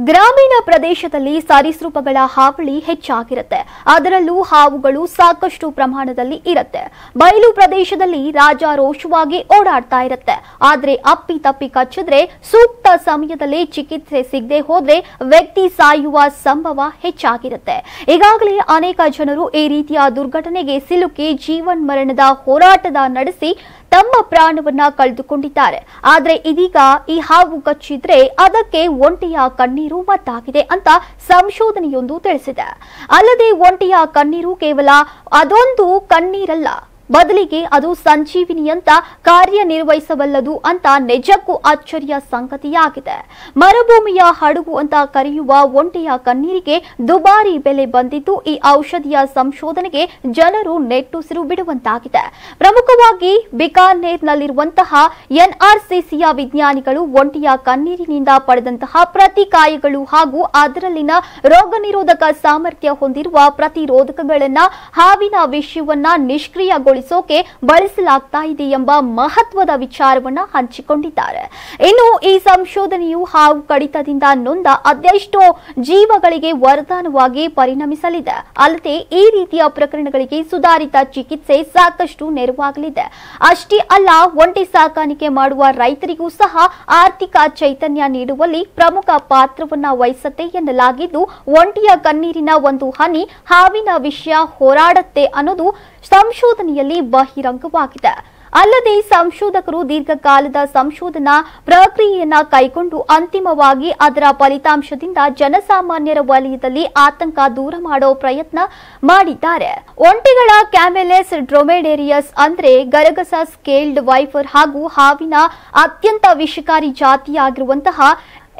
ಗ್ರಾಮೀಣ ಪ್ರದೇಶದಲ್ಲಿ ಸರೀಸೃಪಗಳ ಹಾವಳಿ ಹೆಚ್ಚಾಗಿರುತ್ತೆ. ಅದರಲ್ಲೂ ಹಾವುಗಳು ಸಾಕಷ್ಟು ಪ್ರಮಾಣದಲ್ಲಿ ಇರುತ್ತೆ. ಬಯಲು ಪ್ರದೇಶದಲ್ಲಿ ರಾಜಾರೋಷವಾಗಿ ಓಡಾಡ್ತಾ ಇರುತ್ತೆ. ಆದ್ರೆ ಅಪ್ಪಿ ತಪ್ಪಿ ಕಚ್ಚಿದ್ರೆ ಸೂಕ್ತ ಸಮಯದಲ್ಲಿ ಚಿಕಿತ್ಸೆ ಸಿಗದೆ ಹೋದ್ರೆ ವ್ಯಕ್ತಿ ಸಾಯುವ ಸಂಭವ ಹೆಚ್ಚಾಗಿರುತ್ತೆ. ಈಗಾಗಲೇ ಅನೇಕ ಜನರು ಈ ರೀತಿಯ ದುರ್ಘಟನೆಗೆ ಸಿಲುಕಿ ಜೀವನ್ಮರಣದ ಹೋರಾಟದ ನಡೆಸಿ ತಮ್ಮ ಪ್ರಾಣವನ್ನ ಕಳೆದುಕೊಂಡಿದ್ದಾರೆ. ಆದ್ರೆ ಇದೀಗ ಈ ಹಾವು ಕಚ್ಚಿದ್ರೆ ಅದಕ್ಕೆ ಒಂಟೆಯ ಕಣ್ಣೀರು ಮದ್ದಾಗಿದೆ ಅಂತ ಸಂಶೋಧನೆಯೊಂದು ತಿಳಿಸಿದೆ. ಅಲ್ಲದೆ ಒಂಟೆಯ ಕಣ್ಣೀರು ಕೇವಲ ಅದೊಂದು ಕಣ್ಣೀರಲ್ಲ, ಬದಲಿಗೆ ಅದು ಸಂಜೀವಿನಿಯಂತ ಕಾರ್ಯನಿರ್ವಹಿಸಬಲ್ಲದು ಅಂತ ನಿಜಕ್ಕೂ ಅಚ್ಚರಿಯ ಸಂಗತಿಯಾಗಿದೆ. ಮರುಭೂಮಿಯ ಹಡಗು ಅಂತ ಕರೆಯುವ ಒಂಟೆಯ ಕಣ್ಣೀರಿಗೆ ದುಬಾರಿ ಬೆಲೆ ಬಂದಿದ್ದು ಈ ಔಷಧಿಯ ಸಂಶೋಧನೆಗೆ ಜನರು ನೆಟ್ಟುಸಿರು ಬಿಡುವಂತಾಗಿದೆ. ಪ್ರಮುಖವಾಗಿ ಬಿಕಾನೇರ್ನಲ್ಲಿರುವಂತಹ ಎನ್ಆರ್ಸಿಸಿಯ ವಿಜ್ಞಾನಿಗಳು ಒಂಟೆಯ ಕಣ್ಣೀರಿನಿಂದ ಪಡೆದಂತಹ ಪ್ರತಿಕಾಯಗಳು ಹಾಗೂ ಅದರಲ್ಲಿನ ರೋಗ ನಿರೋಧಕ ಸಾಮರ್ಥ್ಯ ಹೊಂದಿರುವ ಪ್ರತಿರೋಧಕಗಳನ್ನ ಹಾವಿನ ವಿಷಯವನ್ನ ನಿಷ್ಕ್ರಿಯಗೊಳಿಸಿ ಬಳಸಲಾಗ್ತಾ ಇದೆ ಎಂಬ ಮಹತ್ವದ ವಿಚಾರವನ್ನ ಹಂಚಿಕೊಂಡಿದ್ದಾರೆ. ಇನ್ನು ಈ ಸಂಶೋಧನೆಯು ಹಾವು ಕಡಿತದಿಂದ ನೊಂದ ಅದೆಷ್ಟೋ ಜೀವಗಳಿಗೆ ವರದಾನವಾಗಿ ಪರಿಣಮಿಸಲಿದೆ. ಅಲ್ಲದೆ ಈ ರೀತಿಯ ಪ್ರಕರಣಗಳಿಗೆ ಸುಧಾರಿತ ಚಿಕಿತ್ಸೆ ಸಾಕಷ್ಟು ನೆರವಾಗಲಿದೆ. ಅಷ್ಟೇ ಅಲ್ಲ, ಒಂಟೆ ಸಾಕಾಣಿಕೆ ಮಾಡುವ ರೈತರಿಗೂ ಸಹ ಆರ್ಥಿಕ ಚೈತನ್ಯ ನೀಡುವಲ್ಲಿ ಪ್ರಮುಖ ಪಾತ್ರವನ್ನ ವಹಿಸುತ್ತೆ ಎನ್ನಲಾಗಿದ್ದು, ಒಂಟೆಯ ಕಣ್ಣೀರಿನ ಒಂದು ಹನಿ ಹಾವಿನ ವಿಷಯ ಹೋರಾಡುತ್ತೆ ಅನ್ನೋದು ಸಂಶೋಧನೆಯಲ್ಲಿ ಬಹಿರಂಗವಾಗಿದೆ. ಅಲ್ಲದೆ ಸಂಶೋಧಕರು ದೀರ್ಘಕಾಲದ ಸಂಶೋಧನಾ ಪ್ರಕ್ರಿಯೆಯನ್ನ ಕೈಗೊಂಡು ಅಂತಿಮವಾಗಿ ಅದರ ಫಲಿತಾಂಶದಿಂದ ಜನಸಾಮಾನ್ಯರ ವಲಯದಲ್ಲಿ ಆತಂಕ ದೂರ ಮಾಡೋ ಪ್ರಯತ್ನ ಮಾಡಿದ್ದಾರೆ. ಒಂಟೆಗಳ ಕ್ಯಾಮೆಲೆಸ್ ಡ್ರೊಮೆಡೇರಿಯಸ್ ಅಂದ್ರೆ ಗರಗಸ ಸ್ಕೇಲ್ಡ್ ವೈಫರ್ ಹಾಗೂ ಹಾವಿನ ಅತ್ಯಂತ ವಿಷಕಾರಿ ಜಾತಿಯಾಗಿರುವಂತಹ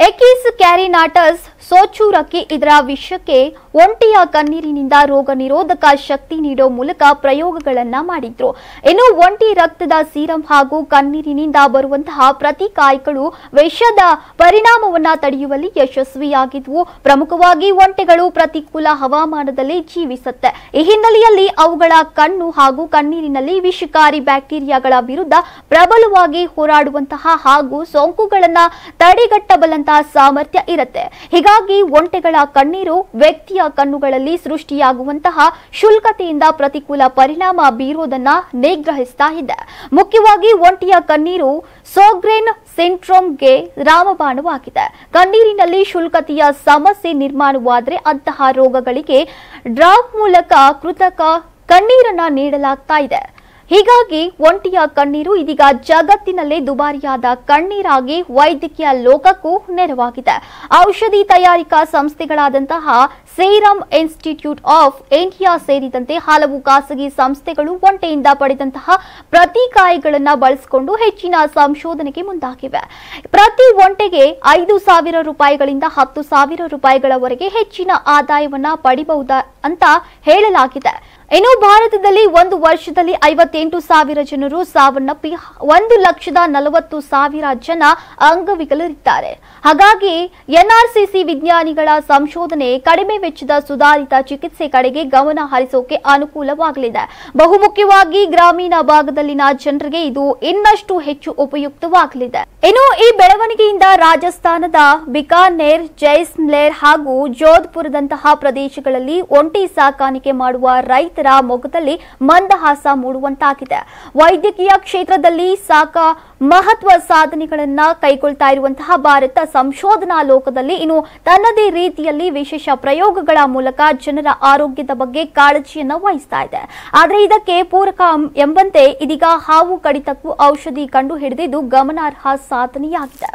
ಎಕಿಸ್ ಕ್ಯಾರಿನಾಟಸ್ ಸೋಚೂರಕ್ಕೆ ಇದರ ವಿಷಕ್ಕೆ ಒಂಟೆಯ ಕಣ್ಣೀರಿನಿಂದ ರೋಗ ನಿರೋಧಕ ಶಕ್ತಿ ನೀಡೋ ಮೂಲಕ ಪ್ರಯೋಗಗಳನ್ನ ಮಾಡಿದ್ರು. ಇನ್ನು ಒಂಟೆ ರಕ್ತದ ಸೀರಂ ಹಾಗೂ ಕಣ್ಣೀರಿನಿಂದ ಬರುವಂತಹ ಪ್ರತಿಕಾಯಗಳು ವಿಷದ ಪರಿಣಾಮವನ್ನ ತಡೆಯುವಲ್ಲಿ ಯಶಸ್ವಿಯಾಗಿದ್ವು. ಪ್ರಮುಖವಾಗಿ ಒಂಟೆಗಳು ಪ್ರತಿಕೂಲ ಹವಾಮಾನದಲ್ಲಿ ಜೀವಿಸುತ್ತೆ. ಈ ಹಿನ್ನೆಲೆಯಲ್ಲಿ ಅವುಗಳ ಕಣ್ಣು ಹಾಗೂ ಕಣ್ಣೀರಿನಲ್ಲಿ ವಿಷಕಾರಿ ಬ್ಯಾಕ್ಟೀರಿಯಾಗಳ ವಿರುದ್ಧ ಪ್ರಬಲವಾಗಿ ಹೋರಾಡುವಂತಹ ಹಾಗೂ ಸೋಂಕುಗಳನ್ನ ತಡೆಗಟ್ಟಬಲ್ಲಂತಹ ಸಾಮರ್ಥ್ಯ ಇರುತ್ತೆ. ಹೀಗಾಗಿ ಒಂಟೆಗಳ ಕಣ್ಣೀರು ವ್ಯಕ್ತಿಯ ಕಣ್ಣುಗಳಲ್ಲಿ ಸೃಷ್ಟಿಯಾಗುವಂತಹ ಶುಲ್ಕತೆಯಿಂದ ಪ್ರತಿಕೂಲ ಪರಿಣಾಮ ಬೀರೋದನ್ನ ನಿಗ್ರಹಿಸ್ತಾ ಇದೆ. ಮುಖ್ಯವಾಗಿ ಒಂಟೆಯ ಕಣ್ಣೀರು ಸೋಗ್ರೆನ್ ಸಿಂಡ್ರೋಮ್ಗೆ ರಾಮಬಾಣವಾಗಿದೆ. ಕಣ್ಣೀರಿನಲ್ಲಿ ಶುಲ್ಕತೆಯ ಸಮಸ್ಯೆ ನಿರ್ಮಾಣವಾದರೆ ಅಂತಹ ರೋಗಗಳಿಗೆ ಡ್ರಾಪ್ ಮೂಲಕ ಕೃತಕ ಕಣ್ಣೀರನ್ನ ನೀಡಲಾಗ್ತಾ ಇದೆ. ಹೀಗಾಗಿ ಒಂಟೆಯ ಕಣ್ಣೀರು ಇದೀಗ ಜಗತ್ತಿನಲ್ಲೇ ದುಬಾರಿಯಾದ ಕಣ್ಣೀರಾಗಿ ವೈದ್ಯಕೀಯ ಲೋಕಕ್ಕೂ ನೆರವಾಗಿದೆ. ಔಷಧಿ ತಯಾರಿಕಾ ಸಂಸ್ಥೆಗಳಾದಂತಹ ಸೀರಂ ಇನ್ಸ್ಟಿಟ್ಯೂಟ್ ಆಫ್ ಇಂಡಿಯಾ ಸೇರಿದಂತೆ ಹಲವು ಖಾಸಗಿ ಸಂಸ್ಥೆಗಳು ಒಂಟೆಯಿಂದ ಪಡೆದಂತಹ ಪ್ರತಿಕಾಯಗಳನ್ನು ಬಳಸಿಕೊಂಡು ಹೆಚ್ಚಿನ ಸಂಶೋಧನೆಗೆ ಮುಂದಾಗಿವೆ. ಪ್ರತಿ ಒಂಟೆಗೆ 5,000 ರೂಪಾಯಿಗಳಿಂದ 10,000 ರೂಪಾಯಿಗಳವರೆಗೆ ಹೆಚ್ಚಿನ ಆದಾಯವನ್ನ ಪಡೆಯಬಹುದು ಅಂತ ಹೇಳಲಾಗಿದೆ. ಇನ್ನು ಭಾರತದಲ್ಲಿ ಒಂದು ವರ್ಷದಲ್ಲಿ 58,000 ಜನರು ಸಾವನ್ನಪ್ಪಿ 1,40,40,000 ಜನ ಅಂಗವಿಕಲರಿದ್ದಾರೆ. ಹಾಗಾಗಿ ಎನ್ಆರ್ಸಿಸಿ ವಿಜ್ಞಾನಿಗಳ ಸಂಶೋಧನೆ ಕಡಿಮೆ ವೆಚ್ಚದ ಸುಧಾರಿತ ಚಿಕಿತ್ಸೆ ಕಡೆಗೆ ಗಮನ ಹರಿಸೋಕೆ ಅನುಕೂಲವಾಗಲಿದೆ. ಬಹುಮುಖ್ಯವಾಗಿ ಗ್ರಾಮೀಣ ಭಾಗದಲ್ಲಿನ ಜನರಿಗೆ ಇದು ಇನ್ನಷ್ಟು ಹೆಚ್ಚು ಉಪಯುಕ್ತವಾಗಲಿದೆ. ಇನ್ನು ಈ ಬೆಳವಣಿಗೆಯಿಂದ ರಾಜಸ್ಥಾನದ ಬಿಕಾನೇರ್, ಜೈಸಲ್ಮೇರ್ ಹಾಗೂ ಜೋಧ್ಪುರದಂತಹ ಪ್ರದೇಶಗಳಲ್ಲಿ ಒಂಟೆ ಸಾಕಾಣಿಕೆ ಮಾಡುವ ರೈತರ ಮೊಗದಲ್ಲಿ ಮಂದಹಾಸ ಮೂಡುವಂತಾಗಿದೆ. ವೈದ್ಯಕೀಯ ಕ್ಷೇತ್ರದಲ್ಲಿ ಮಹತ್ವ ಸಾಧನೆಗಳನ್ನ ಕೈಗೊಳ್ತಾ ಇರುವಂತಹ ಭಾರತ ಸಂಶೋಧನಾ ಲೋಕದಲ್ಲಿ ಇನ್ನು ತನ್ನದೇ ರೀತಿಯಲ್ಲಿ ವಿಶೇಷ ಪ್ರಯೋಗಗಳ ಮೂಲಕ ಜನರ ಆರೋಗ್ಯದ ಬಗ್ಗೆ ಕಾಳಜಿಯನ್ನ ವಹಿಸ್ತಾ ಇದೆ. ಆದರೆ ಇದಕ್ಕೆ ಪೂರಕ ಎಂಬಂತೆ ಇದೀಗ ಹಾವು ಕಡಿತಕ್ಕೂ ಔಷಧಿ ಕಂಡು ಹಿಡಿದಿದ್ದು ಗಮನಾರ್ಹ ಸಾಧನೆಯಾಗಿದೆ.